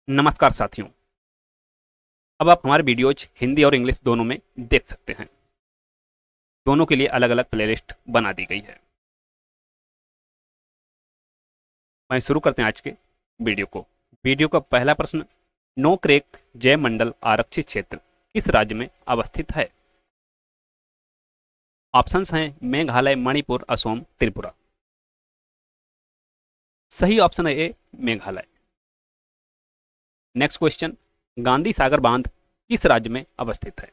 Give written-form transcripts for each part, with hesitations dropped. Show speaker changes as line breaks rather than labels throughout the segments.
नमस्कार साथियों। अब आप हमारे वीडियोज हिंदी और इंग्लिश दोनों में देख सकते हैं। दोनों के लिए अलग अलग प्लेलिस्ट बना दी गई है। मैं शुरू करते हैं आज के वीडियो को। वीडियो का पहला प्रश्न, नोक्रेक जयमंडल आरक्षित क्षेत्र किस राज्य में अवस्थित है? ऑप्शंस हैं मेघालय, मणिपुर, असम, त्रिपुरा। सही ऑप्शन है ए, मेघालय। नेक्स्ट क्वेश्चन, गांधी सागर बांध किस राज्य में अवस्थित है?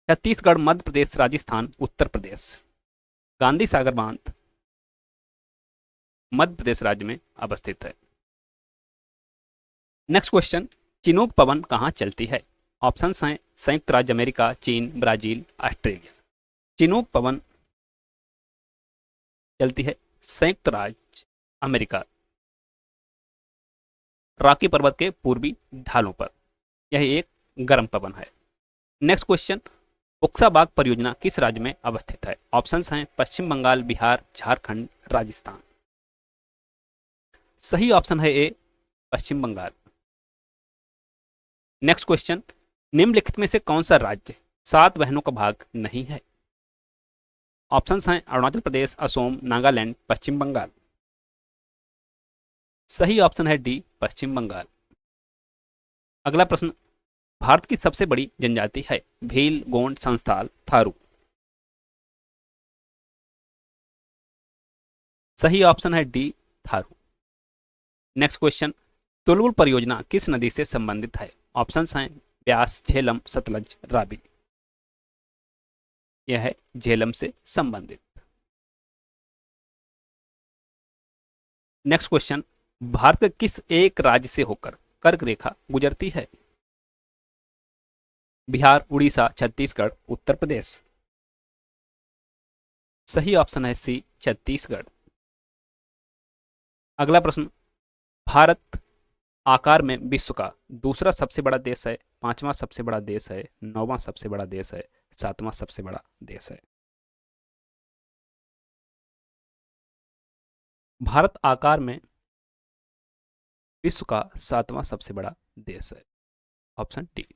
छत्तीसगढ़, मध्य प्रदेश, राजस्थान, उत्तर प्रदेश। गांधी सागर बांध मध्य प्रदेश राज्य में अवस्थित है। नेक्स्ट क्वेश्चन, चिनूक पवन कहाँ चलती है? ऑप्शंस हैं संयुक्त राज्य अमेरिका, चीन, ब्राजील, ऑस्ट्रेलिया। चिनूक पवन चलती है संयुक्त राज्य अमेरिका, रॉकी पर्वत के पूर्वी ढालों पर। यह एक गर्म पवन है। नेक्स्ट क्वेश्चन, उक्सा बाग परियोजना किस राज्य में अवस्थित है? ऑप्शंस हैं पश्चिम बंगाल, बिहार, झारखंड, राजस्थान। सही ऑप्शन है ए, पश्चिम बंगाल। नेक्स्ट क्वेश्चन, निम्नलिखित में से कौन सा राज्य 7 बहनों का भाग नहीं है? ऑप्शंस हैं अरुणाचल प्रदेश, असम, नागालैंड, पश्चिम बंगाल। सही ऑप्शन है डी, पश्चिम बंगाल। अगला प्रश्न, भारत की सबसे बड़ी जनजाति है? भील, गोंड, संथाल, थारू। सही ऑप्शन है डी, थारू। नेक्स्ट क्वेश्चन, तुलुल परियोजना किस नदी से संबंधित है? ऑप्शंस हैं ब्यास, झेलम, सतलज, रावी। यह है झेलम से संबंधित। नेक्स्ट क्वेश्चन, भारत के किस एक राज्य से होकर कर्क रेखा गुजरती है? बिहार, उड़ीसा, छत्तीसगढ़, उत्तर प्रदेश। सही ऑप्शन है सी, छत्तीसगढ़। अगला प्रश्न, भारत आकार में विश्व का दूसरा सबसे बड़ा देश है, पांचवा सबसे बड़ा देश है, नौवां सबसे बड़ा देश है, सातवां सबसे बड़ा देश है? भारत आकार में विश्व का सातवां सबसे बड़ा देश है। Option D.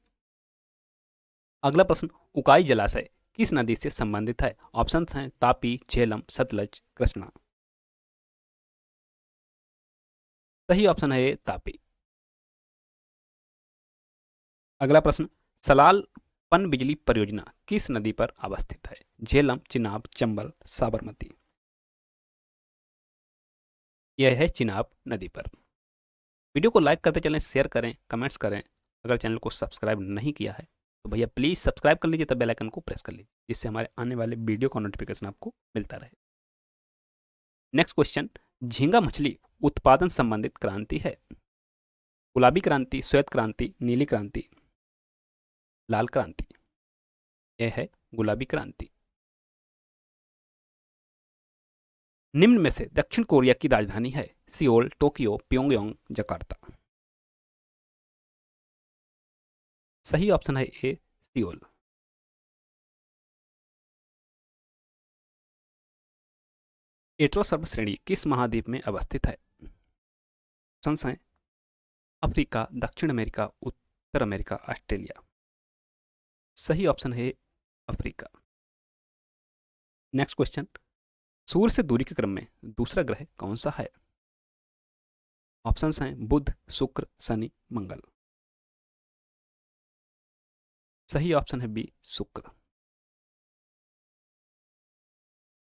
अगला प्रश्न, उकाई जलाशय किस नदी से संबंधित है? ऑप्शन हैं तापी, झेलम, सतलज, कृष्णा। सही ऑप्शन है ए, तापी। अगला प्रश्न, सलाल पनबिजली परियोजना किस नदी पर अवस्थित है? झेलम, चिनाब, चंबल, साबरमती। यह है चिनाब नदी पर। वीडियो को लाइक करते चलें, शेयर करें, कमेंट्स करें। अगर चैनल को सब्सक्राइब नहीं किया है तो भैया प्लीज़ सब्सक्राइब कर लीजिए, तब बेल आइकन को प्रेस कर लीजिए, जिससे हमारे आने वाले वीडियो का नोटिफिकेशन आपको मिलता रहे। नेक्स्ट क्वेश्चन, झींगा मछली उत्पादन संबंधित क्रांति है? गुलाबी क्रांति, श्वेत क्रांति, नीली क्रांति, लाल क्रांति। यह है गुलाबी क्रांति। निम्न में से दक्षिण कोरिया की राजधानी है? Seoul, Tokyo, Pyongyang, Jakarta. सही ऑप्शन है ए, सियोल। एटलस पर्वत श्रेणी किस महाद्वीप में अवस्थित है? ऑप्शंस हैं अफ्रीका, दक्षिण अमेरिका, उत्तर अमेरिका, ऑस्ट्रेलिया। सही ऑप्शन है अफ्रीका। नेक्स्ट क्वेश्चन, सूर्य से दूरी के क्रम में दूसरा ग्रह कौन सा है? ऑप्शंस हैं बुध, शुक्र, शनि, मंगल। सही ऑप्शन है बी, शुक्र।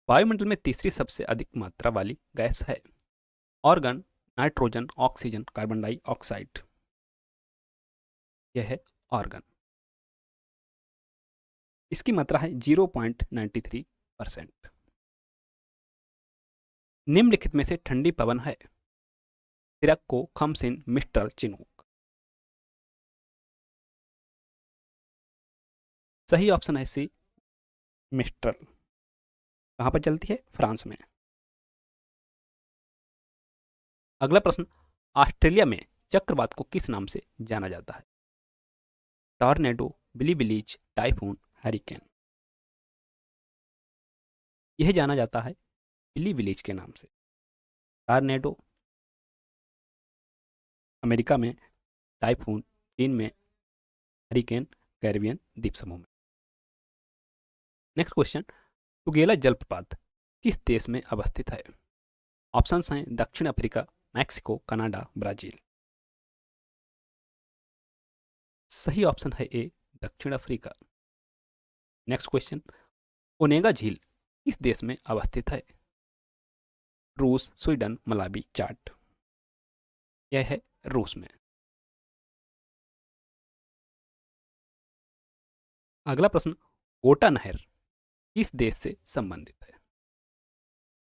वायुमंडल में तीसरी सबसे अधिक मात्रा वाली गैस है? Organ, nitrogen, oxygen, carbon dioxide. यह है ऑर्गन। इसकी मात्रा है 0.93%। निम्नलिखित में से ठंडी पवन है? तिरक्को, खमसिन, मिस्टर, चिनूक। सही ऑप्शन है सी, मिस्ट्रल। कहां पर चलती है? फ्रांस में। अगला प्रश्न, ऑस्ट्रेलिया में चक्रवात को किस नाम से जाना जाता है? टॉर्नेडो, बिलीबिलीज, टाइफून, हरिकेन। यह जाना जाता है बिलीबिलीज के नाम से। टॉर्नेडो, अमेरिका में टाइफून, चीन में हरिकेन, कैरिबियन द्वीप समूह में। नेक्स्ट क्वेश्चन, टुगेला जलप्रपात किस देश में अवस्थित है? ऑप्शंस हैं दक्षिण अफ्रीका, मैक्सिको, कनाडा, ब्राजील। सही ऑप्शन है ए, दक्षिण अफ्रीका। नेक्स्ट क्वेश्चन, ओनेगा झील किस देश में अवस्थित है? रूस, स्वीडन, मलावी, चाड। यह है रूस में। अगला प्रश्न, ओटा नहर किस देश से संबंधित है?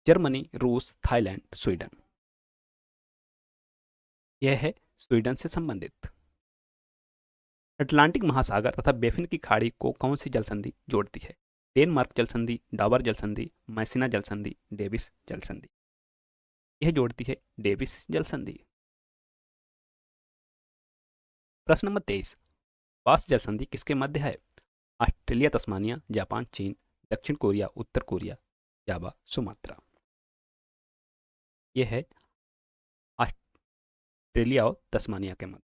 जर्मनी, रूस, थाईलैंड, स्वीडन। यह है स्वीडन से संबंधित। अटलांटिक महासागर तथा बेफिन की खाड़ी को कौन सी जल संधि जोड़ती है? डेनमार्क जल संधि, डाबर जल संधि, मैसिना जल संधि, डेविस जल संधि। यह जोड़ती है डेविस जल संधि। प्रश्न नंबर 23, वास जल संधि किसके मध्य है? ऑस्ट्रेलिया, तस्मानिया, जापान, चीन, दक्षिण कोरिया, उत्तर कोरिया, जावा, सुमात्रा। यह है ऑस्ट्रेलिया और तस्मानिया के मध्य।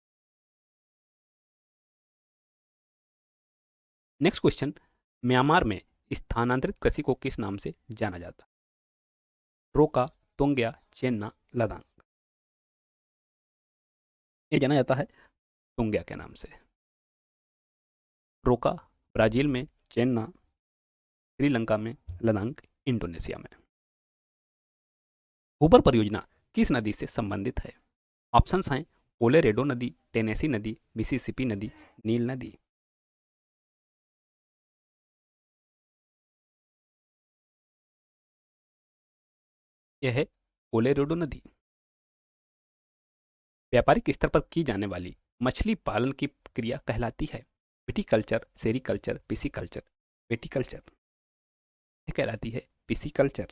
नेक्स्ट क्वेश्चन, म्यांमार में स्थानांतरित कृषि को किस नाम से जाना जाता है? रोका, तोंग्या, चेन्ना, लदांग। ये जाना जाता है तोंग्या के नाम से। रोका ब्राजील में, चेन्ना श्रीलंका में, लदांग इंडोनेशिया में। ऊबर परियोजना किस नदी से संबंधित है? ऑप्शंस हैं कोलोराडो नदी, टेनेसी नदी, मिसिसिपी नदी, नील नदी। यह है कोलोराडो नदी। व्यापारिक स्तर पर की जाने वाली मछली पालन की क्रिया कहलाती है? Viticulture, sericulture, pisciculture. विटीकल्चर यह कहलाती है पिसीकल्चर।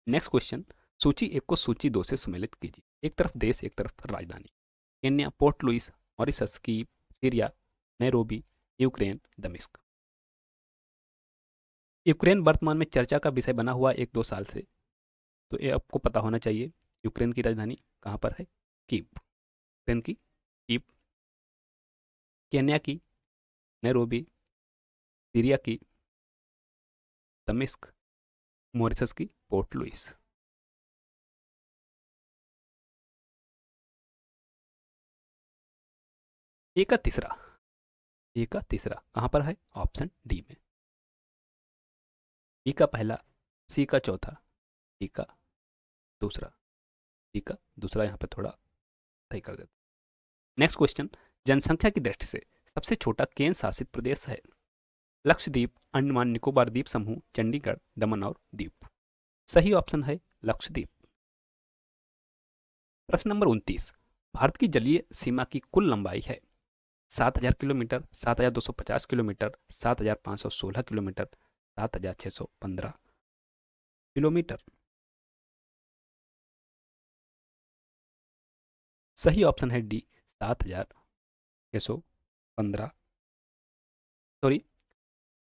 नेक्स्ट क्वेश्चन, सूची एक को सूची दो से सुमेलित कीजिए। एक तरफ देश, एक तरफ राजधानी। Kenya, Port Louis, Mauritius, Kiev, Syria, Nairobi, Ukraine, दमिश्क। यूक्रेन वर्तमान में चर्चा का विषय बना हुआ 1-2 साल से, तो ये आपको पता होना चाहिए। यूक्रेन की राजधानी कहाँ पर है? कीव। यूक्रेन की कीव, केन्या की नैरोबी, सीरिया की दमिश्क, मॉरिशस की पोर्ट लुइस। एक का तीसरा, एक का तीसरा कहाँ पर है? ऑप्शन डी में। ई का पहला, सी का चौथा, डी का दूसरा, डी का दूसरा यहाँ पे थोड़ा सही कर देते। नेक्स्ट क्वेश्चन, जनसंख्या की दृष्टि से सबसे छोटा केंद्र शासित प्रदेश है? लक्षद्वीप, अंडमान निकोबार द्वीप समूह, चंडीगढ़, दमन और दीव। सही ऑप्शन है लक्षद्वीप। प्रश्न नंबर 29, भारत की जलीय सीमा की कुल लंबाई है? 7,000 किलोमीटर, 7,250 किलोमीटर, 7,516 किलोमीटर, 7,615 किलोमीटर। सही ऑप्शन है D, 7,615, sorry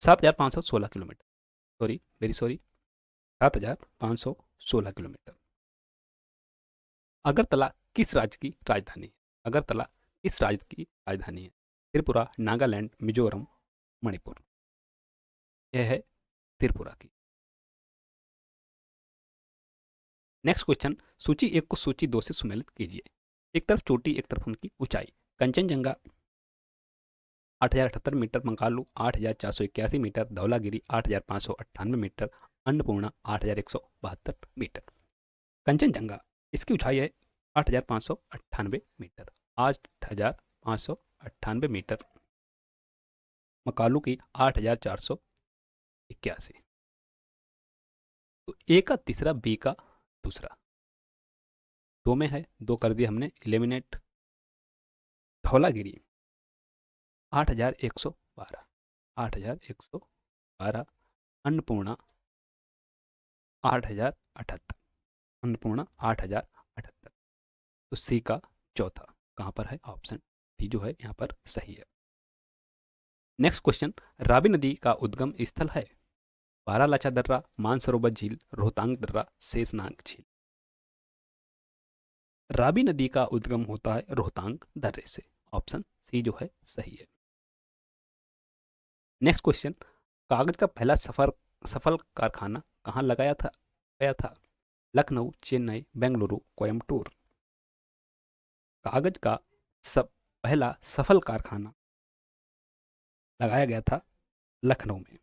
7,516 kilometre, sorry very sorry, 7,516 kilometre. Agartala किस राज्य की राजधानी है? अगरतला किस राज्य की राजधानी है? त्रिपुरा, नागालैंड, मिजोरम, मणिपुर। यह है त्रिपुरा की। नेक्स्ट क्वेश्चन, सूची एक को सूची दो से सुमेलित कीजिए। एक तरफ चोटी, एक तरफ उनकी ऊंचाई। Kanchenjunga 8,078 metre, Makalu 8,481 metre, Dhaulagiri 8,598 metre, Annapurna 8,172 metre. Kanchenjunga इसकी ऊंचाई है 8,598 मीटर, 8,598 मीटर। मकालू की 8,481। तो ए का तीसरा, बी का दूसरा, दो में है, दो कर दिया हमने इलिमिनेट। धौलागिरी 8,112, 8,112। अन्नपूर्णा 8,078, अन्नपूर्णा 8,078। तो सी का चौथा कहाँ पर है? ऑप्शन डी जो है यहाँ पर सही है। नेक्स्ट क्वेश्चन, रावी नदी का उद्गम स्थल है? बारालाचा दर्रा, मानसरोवर झील, रोहतांग दर्रा, शेषनाग झील। रावी नदी का उद्गम होता है रोहतांग दर्रे से। ऑप्शन सी जो है सही है। नेक्स्ट क्वेश्चन, कागज का पहला सफल कारखाना कहाँ लगाया था गया था? लखनऊ, चेन्नई, बेंगलुरु, कोयम्बटूर। कागज का सब पहला सफल कारखाना लगाया गया था लखनऊ में।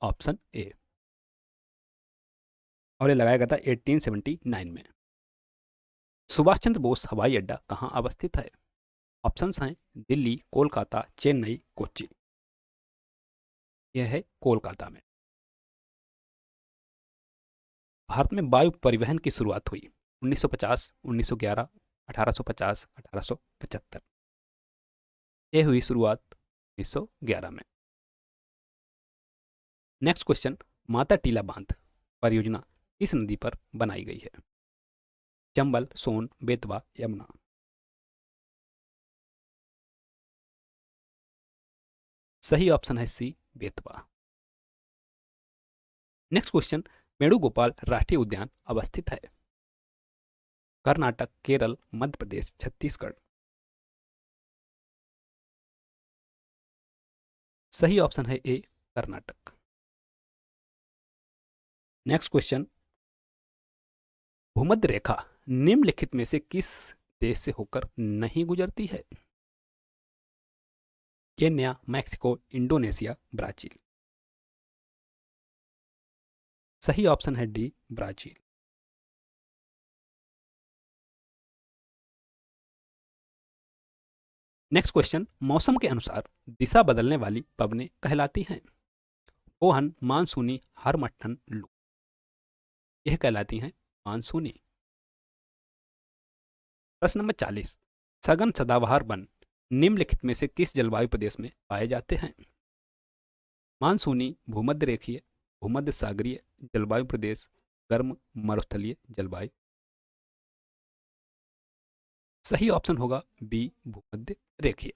Option A. और ये लगाया गया था 1879 में। सुभाष चंद्र बोस हवाई अड्डा कहाँ अवस्थित है? ऑप्शंस हैं दिल्ली, कोलकाता, चेन्नई, कोच्चि। यह है कोलकाता में। भारत में वायु परिवहन की शुरुआत हुई 1950, 1911, 1850, 1875। यह हुई शुरुआत 1911 में। नेक्स्ट क्वेश्चन, माता टीला बांध परियोजना किस नदी पर बनाई गई है? चंबल, सोन, बेतवा, यमुना। सही ऑप्शन है सी, बेतवा। नेक्स्ट क्वेश्चन, वेणुगोपाल राष्ट्रीय उद्यान अवस्थित है? कर्नाटक, केरल, मध्य प्रदेश, छत्तीसगढ़। सही ऑप्शन है ए, कर्नाटक। नेक्स्ट क्वेश्चन, भूमध्य रेखा निम्नलिखित में से किस देश से होकर नहीं गुजरती है? Kenya, Mexico, Indonesia, Brazil. सही ऑप्शन है डी, ब्राजील। नेक्स्ट क्वेश्चन, मौसम के अनुसार दिशा बदलने वाली पवनें कहलाती हैं? ओहन, मानसूनी, हरमट्टन, लू। यह कहलाती हैं मानसूनी। प्रश्न नंबर 40, सघन सदाबहार वन निम्नलिखित में से किस जलवायु प्रदेश में पाए जाते हैं? मानसूनी, भूमध्य रेखीय, भूमध्य सागरीय जलवायु प्रदेश, गर्म मरुस्थलीय जलवायु। सही ऑप्शन होगा बी, भूमध्य रेखीय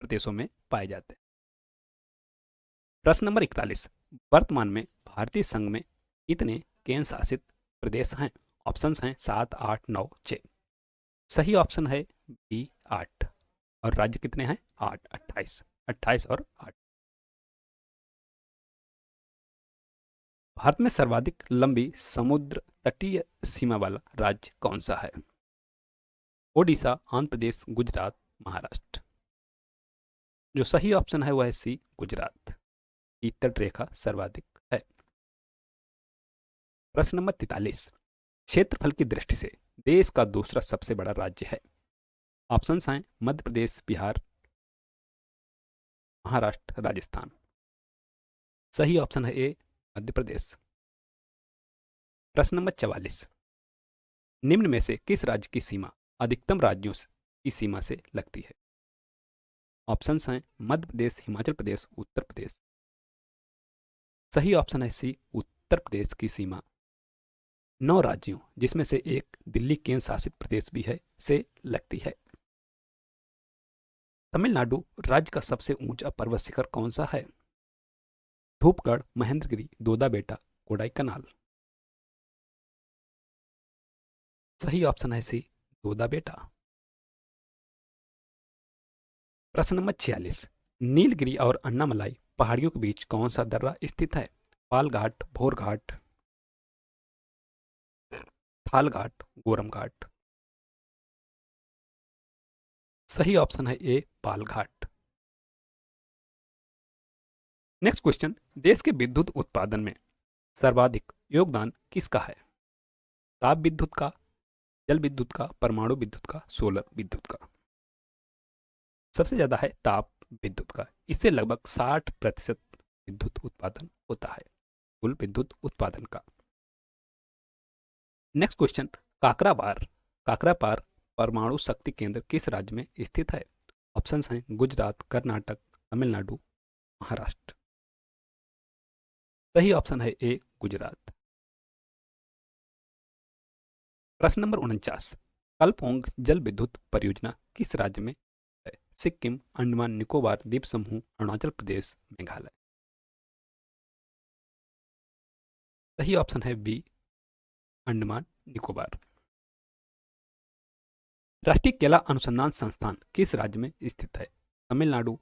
प्रदेशों में पाए जाते हैं। प्रश्न नंबर 41, वर्तमान में भारतीय संघ में कितने केंद्र शासित प्रदेश हैं? ऑप्शंस हैं 7, 8, 9, 6। सही ऑप्शन है बी, 8। और राज्य कितने हैं? 8, 28, 28 और 8। भारत में सर्वाधिक लंबी समुद्र तटीय सीमा वाला राज्य कौन सा है? ओडिशा, आंध्र प्रदेश, गुजरात, महाराष्ट्र। जो सही ऑप्शन है वह है सी, गुजरात की तट रेखा सर्वाधिक है। प्रश्न नंबर 43, क्षेत्रफल की दृष्टि से देश का दूसरा सबसे बड़ा राज्य है? ऑप्शंस हैं मध्य प्रदेश, बिहार, महाराष्ट्र, राजस्थान। सही ऑप्शन है ए, मध्य प्रदेश। प्रश्न नंबर 44, निम्न में से किस राज्य की सीमा अधिकतम राज्यों की सीमा से लगती है? ऑप्शंस हैं मध्य प्रदेश, हिमाचल प्रदेश, उत्तर प्रदेश। सही ऑप्शन है सी, उत्तर प्रदेश की सीमा 9 राज्यों जिसमें से एक दिल्ली केंद्र शासित प्रदेश भी है से लगती है। तमिलनाडु राज्य का सबसे ऊंचा पर्वत शिखर कौन सा है? धूपगढ़, महेंद्रगिरी, दोदा बेटा, कोडाईकनाल। सही ऑप्शन है सी, दोदा बेटा। प्रश्न नंबर 46, नीलगिरी और अन्नामलाई पहाड़ियों के बीच कौन सा दर्रा स्थित है? पाल घाट, भोर घाट, थाल घाट, गोरम घाट। सही ऑप्शन है ए, पाल घाट। नेक्स्ट क्वेश्चन, देश के विद्युत उत्पादन में सर्वाधिक योगदान किसका है? ताप विद्युत का, जल विद्युत का, परमाणु विद्युत का, सोलर विद्युत का। सबसे ज्यादा है ताप विद्युत का। इससे लगभग 60% विद्युत उत्पादन होता है कुल विद्युत उत्पादन का। नेक्स्ट क्वेश्चन, काकरापार परमाणु शक्ति केंद्र किस राज्य में स्थित है? ऑप्शंस हैं गुजरात, कर्नाटक, तमिलनाडु, महाराष्ट्र। सही ऑप्शन है ए, गुजरात। प्रश्न नंबर 49, कलपोंग जल विद्युत परियोजना किस राज्य में है? सिक्किम, अंडमान निकोबार द्वीप समूह, अरुणाचल प्रदेश, मेघालय। सही ऑप्शन है बी, अंडमान निकोबार। राष्ट्रीय केला अनुसंधान संस्थान किस राज्य में स्थित है? तमिलनाडु,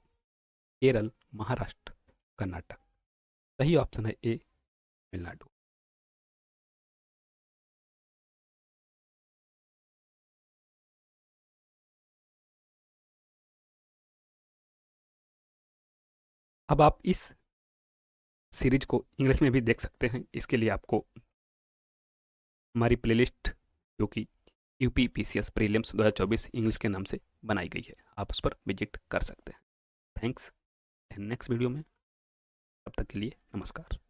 केरल, महाराष्ट्र, कर्नाटक। सही ऑप्शन है ए, तमिलनाडु। अब आप इस सीरीज को इंग्लिश में भी देख सकते हैं। इसके लिए आपको हमारी प्लेलिस्ट जो कि यूपी पीसीएस प्रीलिम्स 2024 इंग्लिश के नाम से बनाई गई है, आप उस पर विजिट कर सकते हैं। थैंक्स एंड नेक्स्ट वीडियो में, तब तक के लिए नमस्कार।